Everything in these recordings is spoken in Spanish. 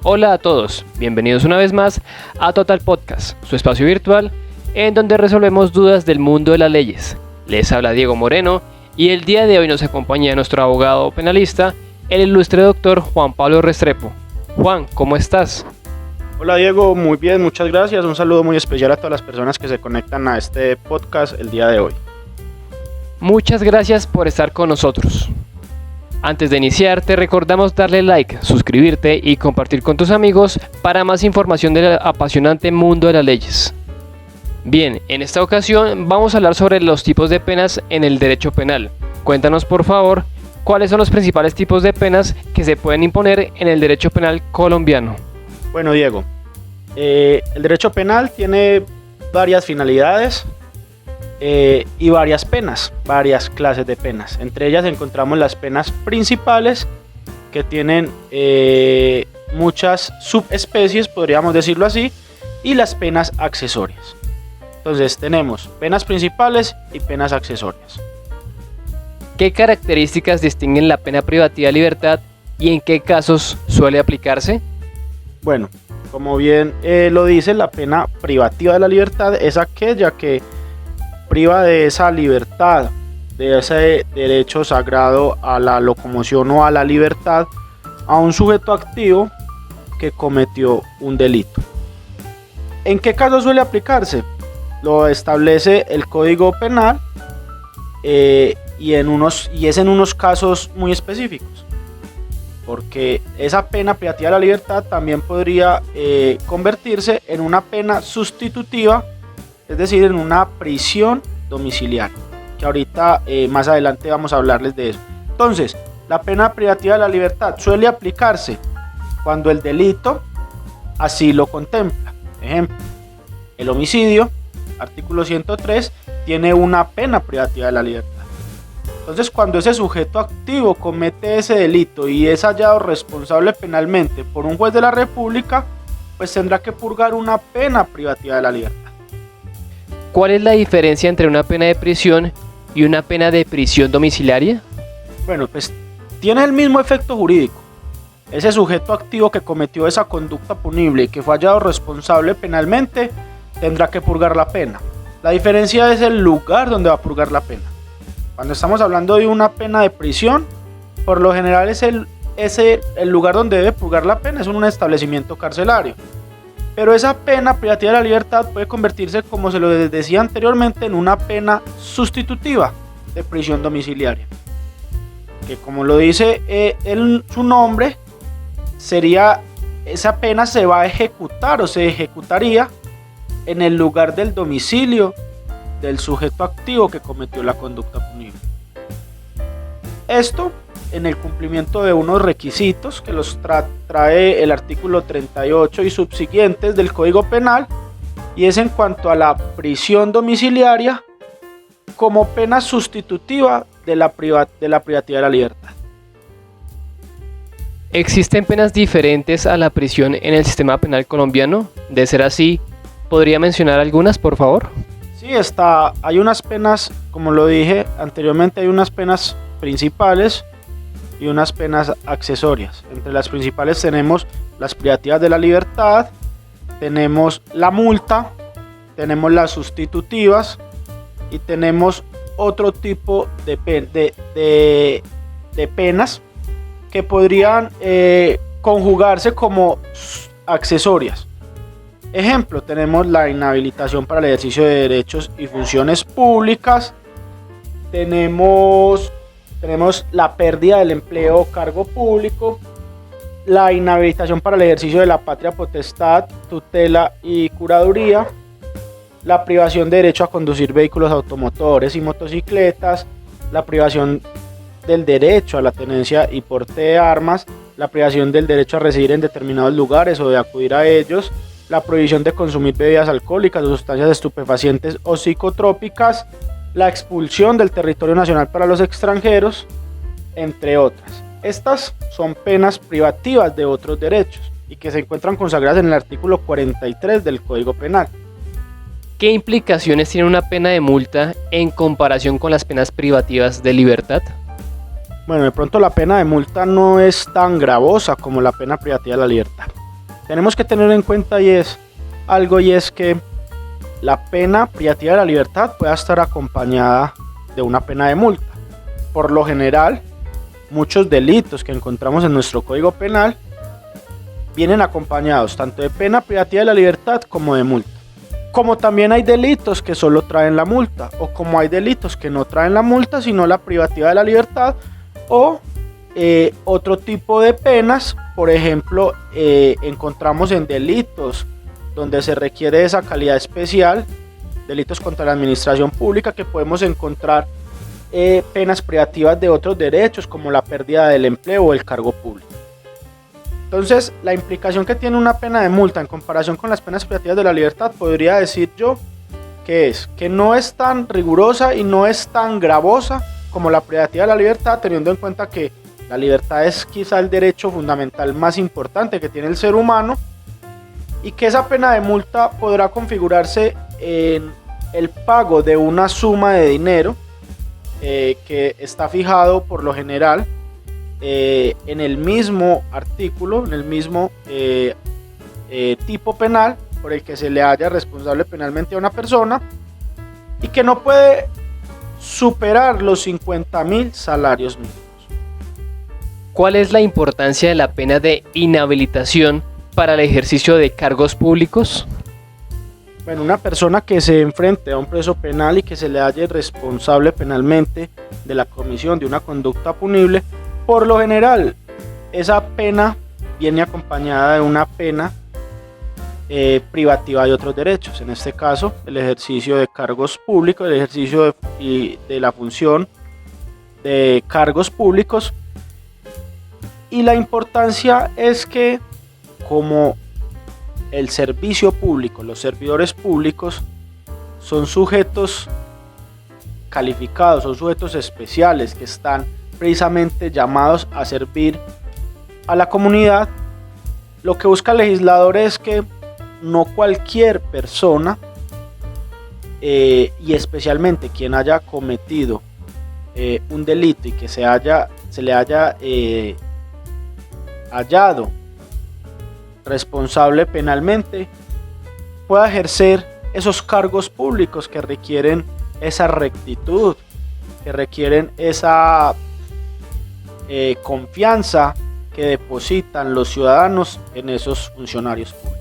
Hola a todos, bienvenidos una vez más a Total Podcast, su espacio virtual en donde resolvemos dudas del mundo de las leyes. Les habla Diego Moreno y el día de hoy nos acompaña nuestro abogado penalista, el ilustre doctor Juan Pablo Restrepo. Juan, ¿cómo estás? Hola Diego, muy bien, muchas gracias. Un saludo muy especial a todas las personas que se conectan a este podcast el día de hoy. Muchas gracias por estar con nosotros. Antes de iniciar, te recordamos darle like, suscribirte y compartir con tus amigos para más información del apasionante mundo de las leyes. Bien, en esta ocasión vamos a hablar sobre los tipos de penas en el derecho penal. Cuéntanos por favor, ¿cuáles son los principales tipos de penas que se pueden imponer en el derecho penal colombiano? Bueno Diego, el derecho penal tiene varias finalidades y varias penas, varias clases de penas. Entre ellas encontramos las penas principales que tienen muchas subespecies, podríamos decirlo así, y las penas accesorias. Entonces tenemos penas principales y penas accesorias. ¿Qué características distinguen la pena privativa de libertad y en qué casos suele aplicarse? Bueno, como bien lo dice, la pena privativa de la libertad es aquella que priva de esa libertad, de ese derecho sagrado a la locomoción o a la libertad a un sujeto activo que cometió un delito. ¿En qué caso suele aplicarse? Lo establece el Código Penal y es en unos casos muy específicos, porque esa pena privativa de la libertad también podría convertirse en una pena sustitutiva, es decir, en una prisión domiciliaria, que ahorita más adelante vamos a hablarles de eso. Entonces, la pena privativa de la libertad suele aplicarse cuando el delito así lo contempla. Ejemplo, el homicidio, artículo 103, tiene una pena privativa de la libertad. Entonces, cuando ese sujeto activo comete ese delito y es hallado responsable penalmente por un juez de la República, pues tendrá que purgar una pena privativa de la libertad. ¿Cuál es la diferencia entre una pena de prisión y una pena de prisión domiciliaria? Bueno, pues tiene el mismo efecto jurídico. Ese sujeto activo que cometió esa conducta punible y que fue hallado responsable penalmente tendrá que purgar la pena. La diferencia es el lugar donde va a purgar la pena. Cuando estamos hablando de una pena de prisión, por lo general es el lugar donde debe purgar la pena, es un establecimiento carcelario. Pero esa pena privativa de la libertad puede convertirse, como se lo decía anteriormente, en una pena sustitutiva de prisión domiciliaria. Que como lo dice su nombre, esa pena se va a ejecutar o se ejecutaría en el lugar del domicilio del sujeto activo que cometió la conducta punible. Esto en el cumplimiento de unos requisitos que los trae el artículo 38 y subsiguientes del Código Penal, y es en cuanto a la prisión domiciliaria como pena sustitutiva de la privativa de la libertad. ¿Existen penas diferentes a la prisión en el sistema penal colombiano? De ser así, ¿podría mencionar algunas, por favor? Sí, hay unas penas, como lo dije anteriormente, hay unas penas principales y unas penas accesorias. Entre las principales tenemos las privativas de la libertad, tenemos la multa, tenemos las sustitutivas y tenemos otro tipo de penas que podrían conjugarse como accesorias. Ejemplo, tenemos la inhabilitación para el ejercicio de derechos y funciones públicas, tenemos la pérdida del empleo o cargo público, la inhabilitación para el ejercicio de la patria potestad, tutela y curaduría, la privación de derecho a conducir vehículos automotores y motocicletas, la privación del derecho a la tenencia y porte de armas, la privación del derecho a residir en determinados lugares o de acudir a ellos, la prohibición de consumir bebidas alcohólicas o sustancias estupefacientes o psicotrópicas, la expulsión del territorio nacional para los extranjeros, entre otras. Estas son penas privativas de otros derechos y que se encuentran consagradas en el artículo 43 del Código Penal. ¿Qué implicaciones tiene una pena de multa en comparación con las penas privativas de libertad? Bueno, de pronto la pena de multa no es tan gravosa como la pena privativa de la libertad. tenemos que tener en cuenta y es que la pena privativa de la libertad pueda estar acompañada de una pena de multa. Por lo general, muchos delitos que encontramos en nuestro Código Penal vienen acompañados tanto de pena privativa de la libertad como de multa. Como también hay delitos que solo traen la multa, o como hay delitos que no traen la multa sino la privativa de la libertad, o otro tipo de penas. Por ejemplo, encontramos en delitos donde se requiere esa calidad especial, delitos contra la administración pública, que podemos encontrar penas privativas de otros derechos como la pérdida del empleo o el cargo público. Entonces, la implicación que tiene una pena de multa en comparación con las penas privativas de la libertad, podría decir yo que no es tan rigurosa y no es tan gravosa como la privativa de la libertad, teniendo en cuenta que la libertad es quizá el derecho fundamental más importante que tiene el ser humano, y que esa pena de multa podrá configurarse en el pago de una suma de dinero que está fijado por lo general en el mismo artículo, en el mismo tipo penal por el que se le haya responsable penalmente a una persona, y que no puede superar los 50.000 salarios mínimos. ¿Cuál es la importancia de la pena de inhabilitación para el ejercicio de cargos públicos? Bueno, una persona que se enfrente a un proceso penal y que se le halle responsable penalmente de la comisión de una conducta punible, por lo general, esa pena viene acompañada de una pena privativa de otros derechos. En este caso, el ejercicio de cargos públicos, el ejercicio de la función de cargos públicos. Y la importancia es que, como el servicio público, los servidores públicos son sujetos calificados, son sujetos especiales que están precisamente llamados a servir a la comunidad, lo que busca el legislador es que no cualquier persona, y especialmente quien haya cometido un delito y que se le haya hallado responsable penalmente, pueda ejercer esos cargos públicos que requieren esa rectitud, que requieren esa confianza que depositan los ciudadanos en esos funcionarios públicos.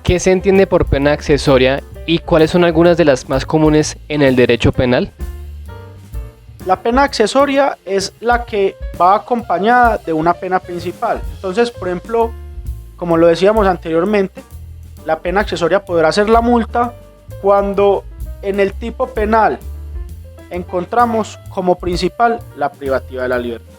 ¿Qué se entiende por pena accesoria y cuáles son algunas de las más comunes en el derecho penal? La pena accesoria es la que va acompañada de una pena principal. Entonces, por ejemplo, como lo decíamos anteriormente, la pena accesoria podrá ser la multa cuando en el tipo penal encontramos como principal la privativa de la libertad.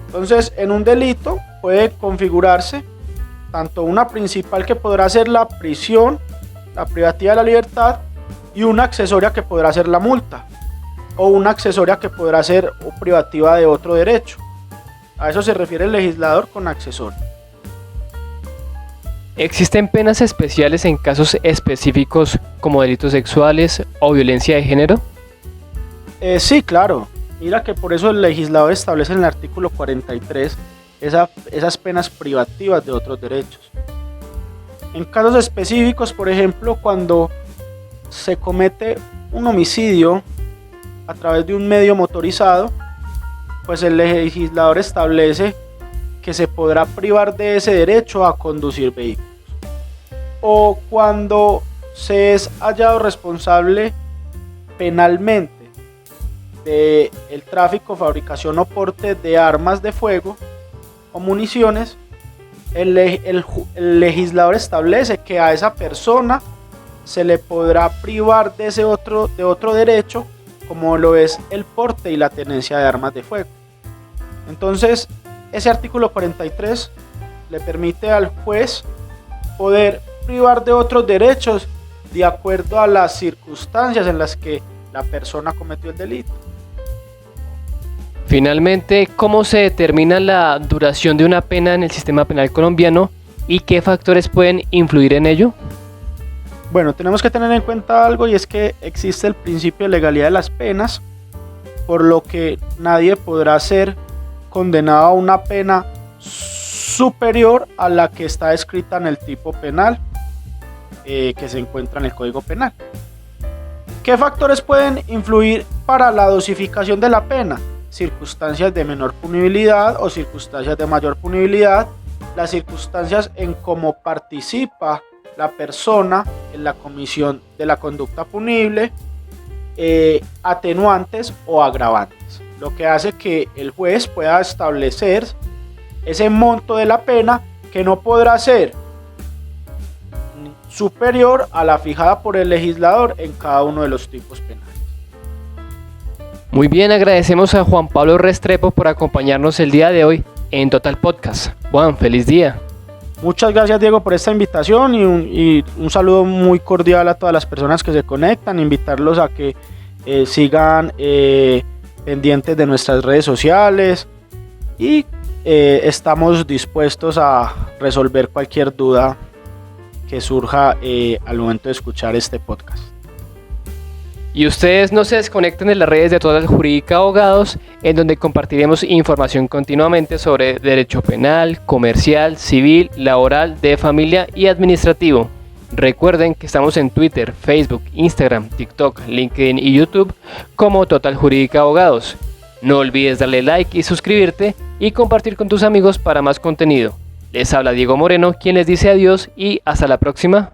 Entonces, en un delito puede configurarse tanto una principal, que podrá ser la prisión, la privativa de la libertad, y una accesoria que podrá ser la multa, o una accesoria que podrá ser privativa de otro derecho. A eso se refiere el legislador con accesorio. ¿Existen penas especiales en casos específicos como delitos sexuales o violencia de género? Sí, claro. Mira que por eso el legislador establece en el artículo 43 esas penas privativas de otros derechos. En casos específicos, por ejemplo, cuando se comete un homicidio a través de un medio motorizado, pues el legislador establece que se podrá privar de ese derecho a conducir vehículos. O cuando se es hallado responsable penalmente del tráfico, fabricación o porte de armas de fuego o municiones, el legislador establece que a esa persona se le podrá privar de otro derecho, como lo es el porte y la tenencia de armas de fuego. Entonces, ese artículo 43 le permite al juez poder privar de otros derechos de acuerdo a las circunstancias en las que la persona cometió el delito. Finalmente, ¿cómo se determina la duración de una pena en el sistema penal colombiano y qué factores pueden influir en ello? Bueno, tenemos que tener en cuenta algo, y es que existe el principio de legalidad de las penas, por lo que nadie podrá ser condenado a una pena superior a la que está escrita en el tipo penal que se encuentra en el Código Penal. ¿Qué factores pueden influir para la dosificación de la pena? Circunstancias de menor punibilidad o circunstancias de mayor punibilidad, las circunstancias en cómo participa la persona en la comisión de la conducta punible, atenuantes o agravantes, lo que hace que el juez pueda establecer ese monto de la pena que no podrá ser superior a la fijada por el legislador en cada uno de los tipos penales. Muy bien, agradecemos a Juan Pablo Restrepo por acompañarnos el día de hoy en Total Podcast. Juan, feliz día. Muchas gracias, Diego, por esta invitación y un saludo muy cordial a todas las personas que se conectan, invitarlos a que sigan pendientes de nuestras redes sociales y estamos dispuestos a resolver cualquier duda que surja al momento de escuchar este podcast. Y ustedes no se desconecten de las redes de Total Jurídica Abogados, en donde compartiremos información continuamente sobre derecho penal, comercial, civil, laboral, de familia y administrativo. Recuerden que estamos en Twitter, Facebook, Instagram, TikTok, LinkedIn y YouTube como Total Jurídica Abogados. No olvides darle like y suscribirte y compartir con tus amigos para más contenido. Les habla Diego Moreno, quien les dice adiós y hasta la próxima.